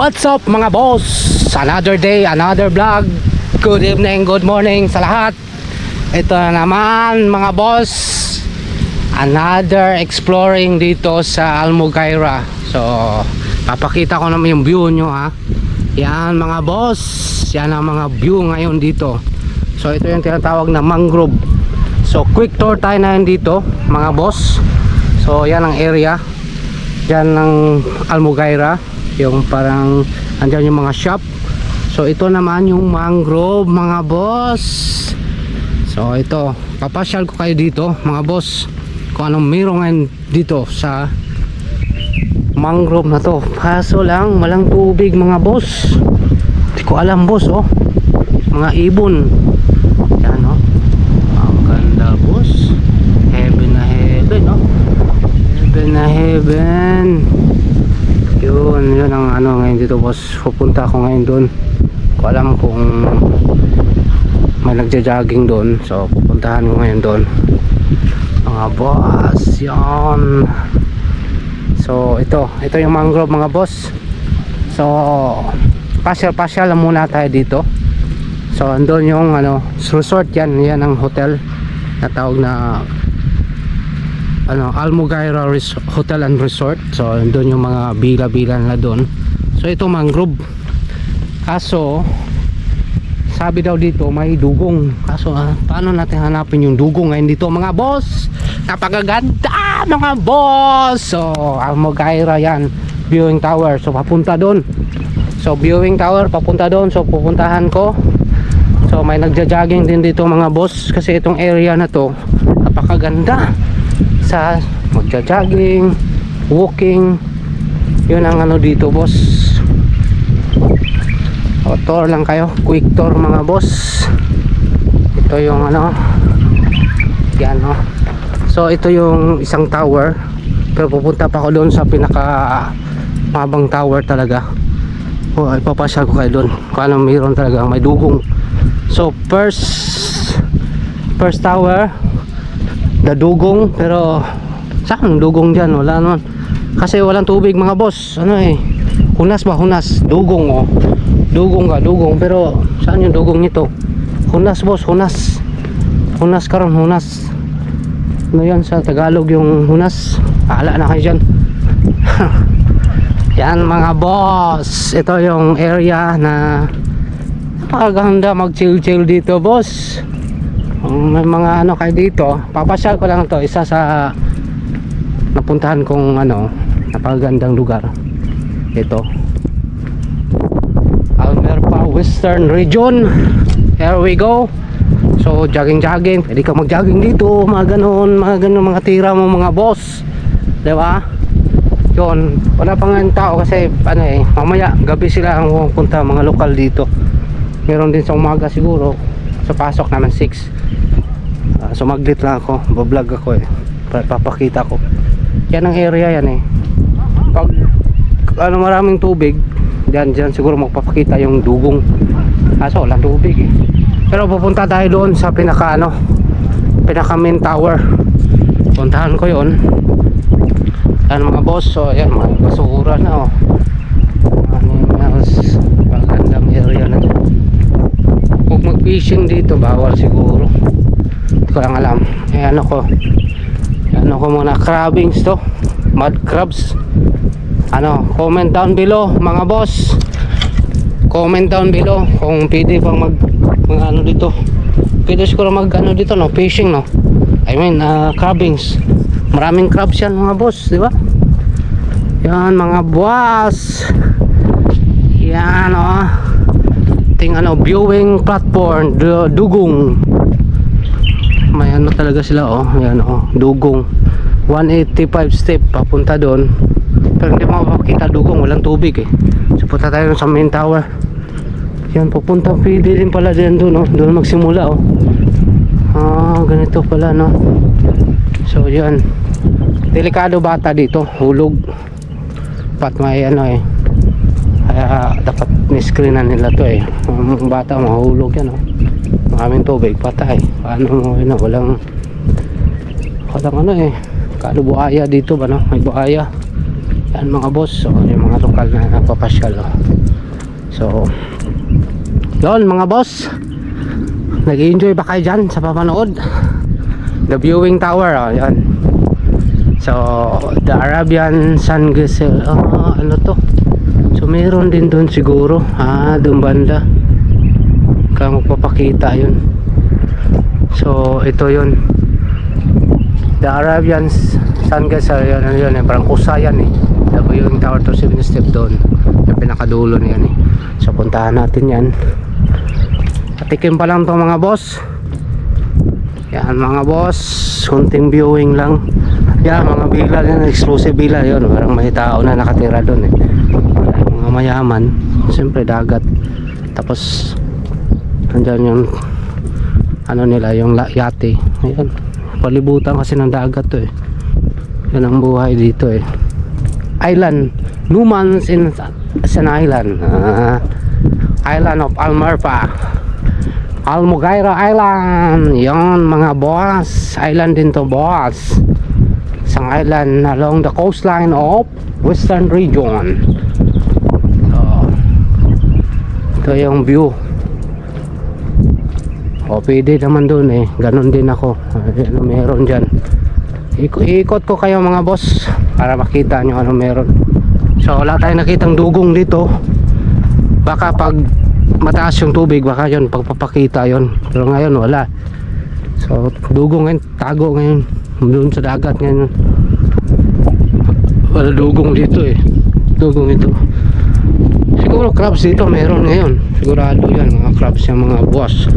What's up mga boss? Another day, another vlog. Good evening, good morning sa lahat. Ito na naman mga boss, another exploring dito sa Almugaira. So papakita ko naman yung view nyo ha. Yan mga boss, yan ang mga view ngayon dito. So ito yung tinatawag na mangrove. So quick tour tayo na yan dito mga boss. So yan ang area, yan ng Almugaira, yung parang andyan yung mga shop. So ito naman yung mangrove mga boss. So ito, papasyal ko kayo dito mga boss kung anong meron ngayon dito sa mangrove na to. Kaso lang walang tubig mga boss. Hindi ko alam boss oh. Mga ibon. Yan oh. Ang ganda boss. Heaven na heaven oh. Heaven na heaven. Yun ang ano ngayon dito boss. Pupunta ako ngayon doon. Ko alam kung may nagja-jogging doon. So pupuntahan ko ngayon doon mga boss. Yan. So ito yung mangrove mga boss. So pasyal lang muna tayo dito. So andun yung ano resort, yan ang hotel na tawag na ano Almugaira Hotel and Resort. So andun yung mga bila-bila na doon. So ito mangrove. Kaso sabi daw dito may dugong. Kaso paano natin hanapin yung dugong ngayon dito mga boss? Napakaganda mga boss. So Almugaira yan, viewing tower. So papunta doon. So viewing tower papunta doon. So pupuntahan ko. So may nagja-jogging din dito mga boss. Kasi itong area na to napakaganda sa magja-jogging, walking. Yun ang ano dito boss. O, tour lang kayo, quick tour mga boss. Ito yung ano, yan o. So ito yung isang tower, pero pupunta pa ako doon sa pinaka mabang tower talaga. O ipapasyal ko kayo doon kung anong mayroon talaga, may dugong. So first tower, the dugong. Pero saan dugong dyan? Wala naman, kasi walang tubig mga boss. Ano eh, hunas ba? Hunas, dugong o. Dugong pero saan yung dugong nito? Hunas boss, hunas karon, hunas. Ano yan sa Tagalog yung hunas? Paala na kayo dyan. Yan mga boss, ito yung area na napakaganda mag chill dito boss. May mga ano kayo dito, papasyal ko lang to, isa sa napuntahan kong ano napakagandang lugar. Ito Almerpa Western Region. Here we go. So jogging, pwede ka mag-jogging dito, mga ganon mga tira mo mga boss, diba? Yun, wala pa nga yung tao kasi ano eh, mamaya gabi sila ang pupunta, mga lokal dito. Meron din sa umaga siguro, sa pasok naman 6. So mag-lit lang ako, bablog ako eh, papakita ko. Yan ang area yan eh. Pag ano maraming tubig, dyan siguro magpapakita yung dugong. Kaso walang tubig eh. Pero pupunta tayo doon sa pinaka main tower. Puntahan ko yon. Yan mga boss. So yan, mga basura na oh. Magandang area na to. Huwag mag fishing dito, bawal siguro. Hindi ko lang alam. Ano ko muna, crabbings to, mud crabs. Comment down below mga boss. Comment down below kung pwede bang mag ano dito. Pwede siguro mag ano dito no, fishing no. I mean crabbings. Maraming crabs yan mga boss, di ba? Yan mga boss. Yan oh. Ting viewing platform, dugong. May ano talaga sila oh. Yan oh, dugong. 185 step papunta doon. Pero hindi makapakita dugong, walang tubig eh. So punta tayo sa main tower. Yan, pupunta pwede din pala din doon oh. Doon magsimula oh. Ganito pala no. So yan, delikado bata dito, hulog. Pat may ano eh, kaya dapat ni-screenan nila to eh. Bata mahulog yan oh. Maraming tubig, patay. Paano mo yun, walang ano eh, kano buhaya dito ba no? May buhaya. Yan mga boss, so yung mga lokal na napapasyal oh. So yon mga boss, nag-enjoy ba kayo dyan sa papanood? The viewing tower, oh, yan. So the Arabian Sun Gazelle, ano to? So meron din doon siguro, doon banda kaya magpapakita yun. So ito yun, the Arabian Sun Gazelle, yun, yun, parang kusa yan eh. The viewing tower to 7 step doon, yung pinakadulo niyan eh. So puntahan natin yan. Patikim pa lang to mga boss. Yan mga boss, kunting viewing lang. Yan mga villa yan, exclusive villa yun. Parang may tao na nakatira doon eh. Mga mayaman, siyempre dagat. Tapos andyan yung ano nila, yung yate. Ayan, palibutan kasi ng dagat to eh. Yan ang buhay dito eh. Island, Numans in an island. Island of Almarfa, Almugaira Island. Yon mga boss, island din to boss. Isang island along the coastline of Western Region. So ito yung view. Pwede naman dun eh, ganun din ako. Ano meron dyan, ikot ko kayo mga boss para makita nyo ano meron. So wala tayong nakitang dugong dito. Baka pag mataas yung tubig baka yun pagpapakita yun, pero ngayon wala. So dugong ngayon, tago ngayon doon sa dagat ngayon. Wala dugong dito eh, dugong ito. Siguro crabs dito meron ngayon, sigurado yan mga crabs yung mga boss.